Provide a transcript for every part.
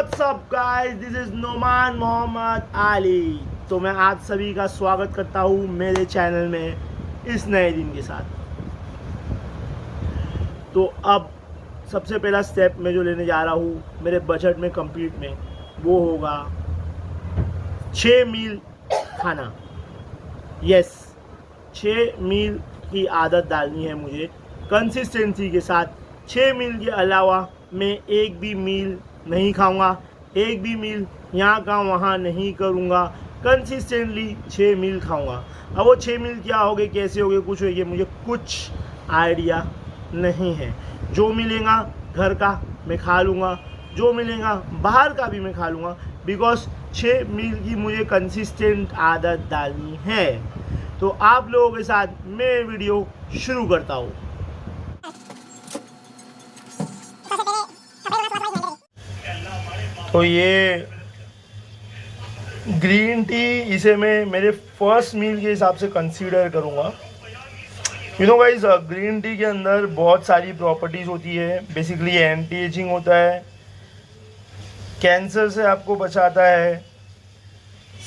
What's up guys, this is Noman Mohammad Ali. तो मैं आप सभी का स्वागत करता हूँ मेरे चैनल में इस नए दिन के साथ। तो अब सबसे पहला स्टेप मैं जो लेने जा रहा हूँ मेरे बजट में कंप्लीट में, वो होगा 6 मील खाना। यस, 6 मील की आदत डालनी है मुझे कंसिस्टेंसी के साथ। 6 मील के अलावा मैं एक भी मील नहीं खाऊंगा, एक भी मील यहाँ का वहाँ नहीं करूँगा। कंसिस्टेंटली 6 मील खाऊंगा। अब वो 6 मील क्या होगे, कैसे होगे, कुछ होगे, मुझे कुछ आइडिया नहीं है। जो मिलेगा घर का मैं खा लूँगा, जो मिलेगा बाहर का भी मैं खा लूँगा, बिकॉज 6 मील की मुझे कंसिस्टेंट आदत डालनी है। तो आप लोगों के साथ मैं वीडियो शुरू करता हूँ। तो ये ग्रीन टी, इसे मैं मेरे फर्स्ट मील के हिसाब से कंसीडर करूँगा। You know guys, green tea के अंदर बहुत सारी प्रॉपर्टीज़ होती है। बेसिकली एंटी एजिंग होता है, कैंसर से आपको बचाता है,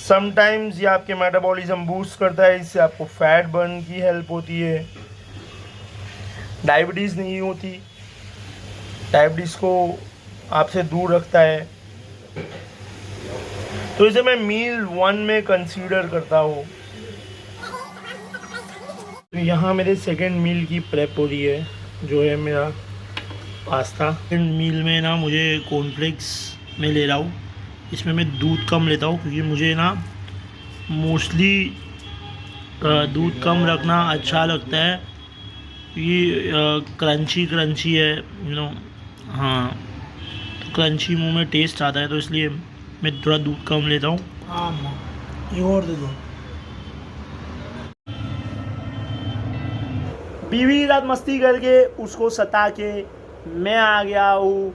समटाइम्स ये आपके मेटाबॉलिज्म बूस्ट करता है, इससे आपको फैट बर्न की हेल्प होती है, डायबिटीज़ नहीं होती, डायबिटीज़ को आपसे दूर रखता है। तो इसे मैं मील 1 में कंसीडर करता हूँ। तो यहाँ मेरे सेकंड मील की प्रेप हो रही है, जो है मेरा पास्ता। सेकंड मील में ना मुझे कॉर्नफ्लेक्स में ले रहा हूँ। इसमें मैं दूध कम लेता हूँ, क्योंकि मुझे ना मोस्टली दूध कम रखना अच्छा लगता है। ये क्रंची क्रंची है, यू नो। हाँ, तो क्रंची मुंह में टेस्ट आता है, तो इसलिए मैं थोड़ा दूध कम लेता हूँ। हाँ, ये और दे दो। बीवी के साथ मस्ती करके उसको सता के मैं आ गया हूँ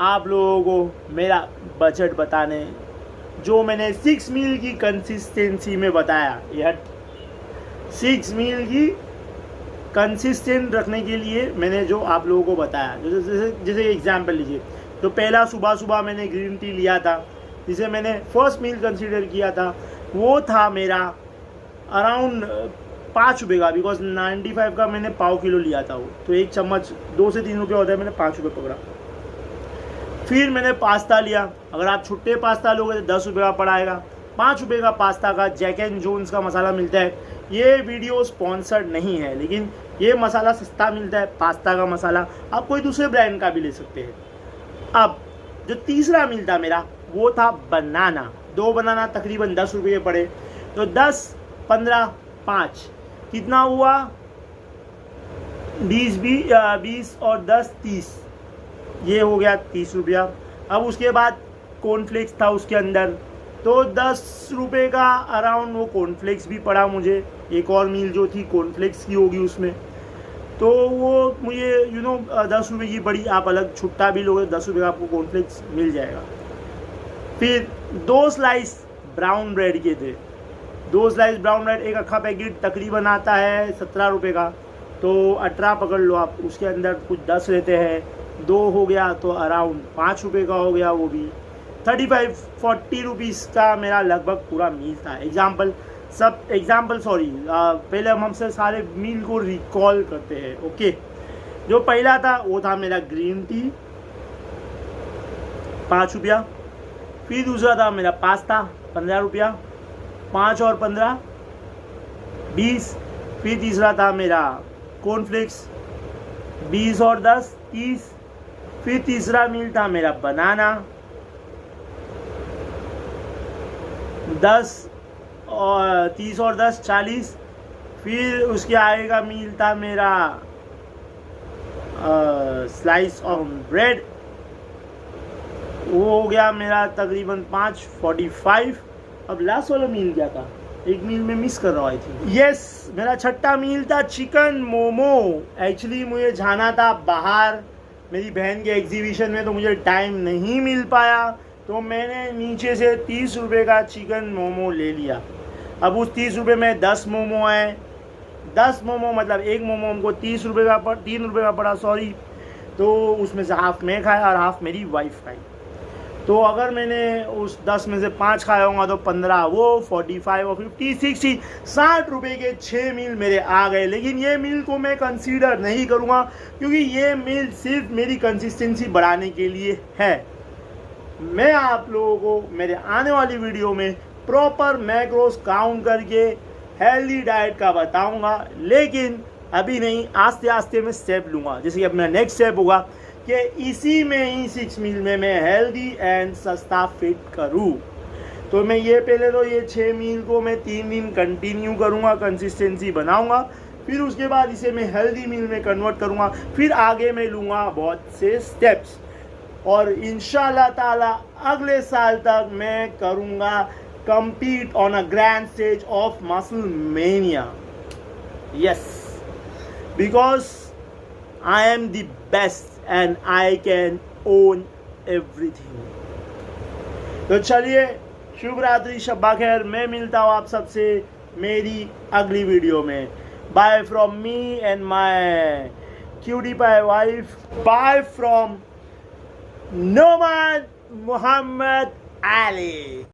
आप लोगों को मेरा बजट बताने, जो मैंने 6 मील की कंसिस्टेंसी में बताया। यह 6 मील की कंसिस्टेंट रखने के लिए मैंने जो आप लोगों को बताया, जैसे एग्जाम्पल लीजिए। तो पहला सुबह सुबह मैंने ग्रीन टी लिया था, जिसे मैंने फर्स्ट मील कंसीडर किया था। वो था मेरा अराउंड 5 रुपये का, बिकॉज 95 का मैंने पाव किलो लिया था वो। तो एक चम्मच 2 से 3 रुपये होता है, मैंने 5 रुपये पकड़ा। फिर मैंने पास्ता लिया। अगर आप छुट्टे पास्ता लोगे तो 10 रुपये का पड़ाएगा। 5 रुपये का पास्ता का जैक एंड जोन्स का मसाला मिलता है। ये वीडियो स्पॉन्सर्ड नहीं है, लेकिन ये मसाला सस्ता मिलता है, पास्ता का मसाला। आप कोई दूसरे ब्रांड का भी ले सकते हैं। अब जो तीसरा मील था मेरा, वो था बनाना। 2 बनाना तकरीबन 10 रुपये पड़े। तो 10, 15, 5 कितना हुआ? 20 और 10, 30। ये हो गया 30 रुपया। अब उसके बाद कॉर्नफ्लेक्स था उसके अंदर, तो 10 रुपये का अराउंड वो कॉर्नफ्लेक्स भी पड़ा मुझे। एक और मील जो थी कॉर्नफ्लेक्स की होगी उसमें, तो वो मुझे 10 रुपये की पड़ी। आप अलग छुट्टा भी लोगे 10 रुपये का आपको कॉर्नफ्लेक्स मिल जाएगा। फिर 2 स्लाइस ब्राउन ब्रेड के थे। 2 स्लाइस ब्राउन ब्रेड, एक अक्खा पैकेट तकरीबन आता है 17 रुपये का, तो 18 पकड़ लो आप। उसके अंदर कुछ 10 रहते हैं, 2 हो गया तो अराउंड 5 रुपये का हो गया। वो भी 35-40 रुपीज़ का मेरा लगभग पूरा मील था। पहले हम हमसे सारे मील को रिकॉल करते हैं। ओके, जो पहला था वो था मेरा ग्रीन टी, 5 रुपया। फिर दूसरा था मेरा पास्ता, 15 रुपया। 5 और 15, 20। फिर तीसरा था मेरा कॉर्नफ्लेक्स, 20 और 10, 30। फिर तीसरा मील था मेरा बनाना, 10 और 30 और 10, 40। फिर उसके आगे का मील था मेरा स्लाइस ऑफ ब्रेड, वो हो गया मेरा तकरीबन 5:45। अब लास्ट वाला मील क्या था? एक मील में मिस कर रहा थी। यस, मेरा छठा मील था चिकन मोमो। एक्चुअली मुझे जाना था बाहर मेरी बहन के एग्जीबिशन में, तो मुझे टाइम नहीं मिल पाया, तो मैंने नीचे से 30 रुपये का चिकन मोमो ले लिया। अब उस 30 रुपये में 10 मोमो हैं। 10 मोमो मतलब एक मोमो हमको 3 रुपये का पड़ा, सॉरी। तो उसमें से हाफ मैं खाया और हाफ मेरी वाइफ खाई। तो अगर मैंने उस 10 में से 5 खाया होगा तो 15 वो 45 और 50 60 60 रुपये के 6 मील मेरे आ गए। लेकिन ये मील को मैं कंसीडर नहीं करूँगा क्योंकि ये मील सिर्फ मेरी कंसिस्टेंसी बढ़ाने के लिए है। मैं आप लोगों को मेरे आने वाली वीडियो में प्रॉपर मैक्रोस काउंट करके हेल्दी डाइट का बताऊंगा, लेकिन अभी नहीं, आस्ते आस्ते मैं स्टेप लूँगा। जैसे कि अब मेरा नेक्स्ट स्टेप होगा कि इसी में ही 6 मील में मैं हेल्दी एंड सस्ता फिट करूँ। तो मैं ये पहले तो ये 6 मील को मैं 3 दिन कंटिन्यू करूँगा, कंसिस्टेंसी बनाऊँगा, फिर उसके बाद इसे मैं हेल्दी मील में कन्वर्ट करूँगा, फिर आगे मैं लूँगा बहुत से स्टेप्स और इंशाल्लाह ताला अगले साल तक मैं करूँगा compete on a grand stage of Muscle Mania. Yes, because I am the best and I can own everything. तो चलिए, शुभ रात्रि, शब्बा खैर। मैं मिलता हूँ आप सबसे मेरी अगली वीडियो में। Bye from me and my cutie pie wife. Bye from Nomad Muhammad Ali.